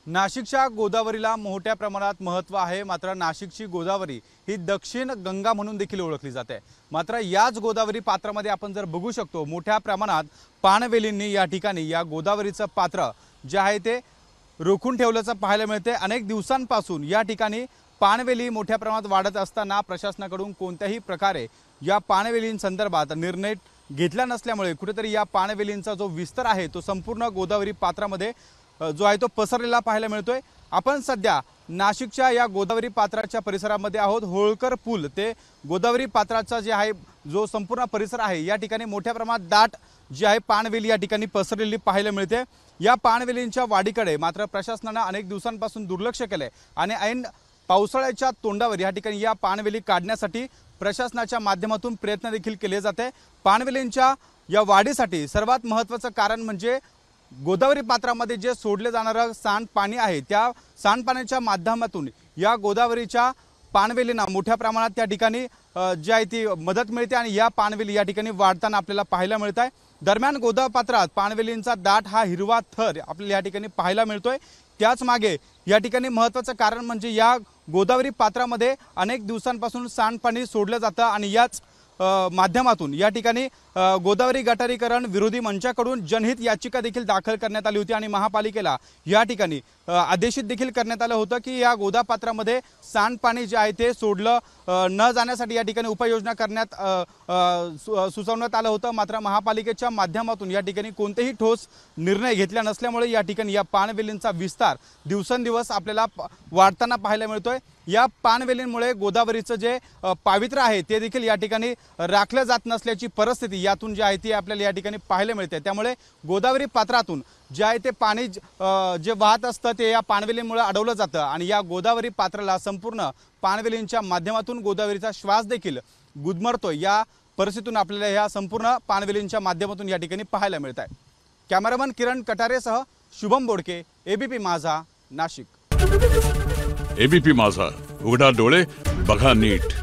नाशिकच्या गोदावरीला मोठ्या प्रमाणात महत्त्व आहे। मात्र नाशिकची गोदावरी ही दक्षिण गंगा म्हणून देखील ओळखली जाते। मात्र याच गोदावरी पात्रामध्ये आपण जर बघू शकतो मोठ्या प्रमाणात पाणवेलींनी या ठिकाणी या गोदावरीचं पात्र जे आहे ते रोखून ठेवल्याचं पाहायला मिळते। अनेक दिवसांपासून या ठिकाणी पाणवेली मोठ्या प्रमाणात वाढत असताना प्रशासनाकडून कोणत्याही प्रकारे या पाणवेलींसंदर्भात निर्णय घेतला नसल्यामुळे कुठेतरी या पाणवेलींचा जो विस्तार आहे तो संपूर्ण गोदावरी पात्रामध्ये जो आहे तो पसरलेला पाहायला मिळतोय। आपण सध्या नाशिकच्या या गोदावरी पात्राच्या परिसरामध्ये आहोत। होळकर पूल ते गोदावरी पात्राचा जे आहे जो संपूर्ण परिसर आहे या ठिकाणी मोठ्या प्रमाणात दाट जी आहे पाणवेली या ठिकाणी पसरलेली पाहायला मिळते। या पाणवेलींच्या वाढीकडे मात्र प्रशासनाने अनेक दिवसांपासून दुर्लक्ष केले आणि ऐन पावसाळ्याच्या तोंडावर या ठिकाणी या पाणवेली काढण्यासाठी प्रशासनाच्या माध्यमातून प्रयत्न देखील केले जाते। पाणवेलींच्या या वाढीसाठी सर्वात महत्त्वाचं कारण म्हणजे गोदावरी पात्रामध्ये जे सोडले जाणारे सांडपाणी आहे त्या सांडपाण्याच्या माध्यमातून या गोदावरीच्या पाणवेलींना मोठ्या प्रमाणात त्या ठिकाणी जी आहे ती मदत मिळते आणि या पाणवेली या ठिकाणी वाढताना आपल्याला पाहायला मिळत आहे। दरम्यान गोदावरी पात्रात पाणवेलींचा दाट हा हिरवा थर आपल्याला या ठिकाणी पाहायला मिळतोय। त्याच मागे या ठिकाणी महत्त्वाचं कारण म्हणजे या गोदावरी पात्रामध्ये अनेक दिवसांपासून सांडपाणी सोडलं जातं आणि याच माध्यमातून या ठिकाणी गोदावरी गटारीकरण विरोधी मंचाकडून जनहित याचिका देखील दाखल करण्यात आली होती आणि महापालिकेला या ठिकाणी आदेशित देखील करण्यात आलं होतं की या गोदापात्रामध्ये सांडपाणी जे आहे ते सोडलं न जाण्यासाठी या ठिकाणी उपाययोजना करण्यात सुचवण्यात आलं होतं। मात्र महापालिकेच्या माध्यमातून या ठिकाणी कोणतेही ठोस निर्णय घेतला नसल्यामुळे या ठिकाणी या पाणवेलींचा विस्तार दिवसेंदिवस आपल्याला वाढताना पाहायला मिळतोय। या पाणवेलींमुळे गोदावरीचं जे पावित्र्य आहे ते देखील या ठिकाणी राखलं जात नसल्याची परिस्थिती यातून जी आहे ती आपल्याला या ठिकाणी पाहायला मिळते। त्यामुळे गोदावरी पात्रातून जे आहे ते पाणी जे वाहत असतं ते या पाणवेलींमुळे अडवलं जातं आणि या गोदावरी पात्राला संपूर्ण पाणवेलींच्या माध्यमातून गोदावरीचा श्वास देखील गुदमरतोय। या परिस्थितीतून आपल्याला या संपूर्ण पाणवेलींच्या माध्यमातून या ठिकाणी पाहायला मिळत आहे। कॅमेरामन किरण कटारेसह शुभम बोडके, एबीपी माझा, नाशिक। एबीपी माझा, उघडा डोळे बघा नीट।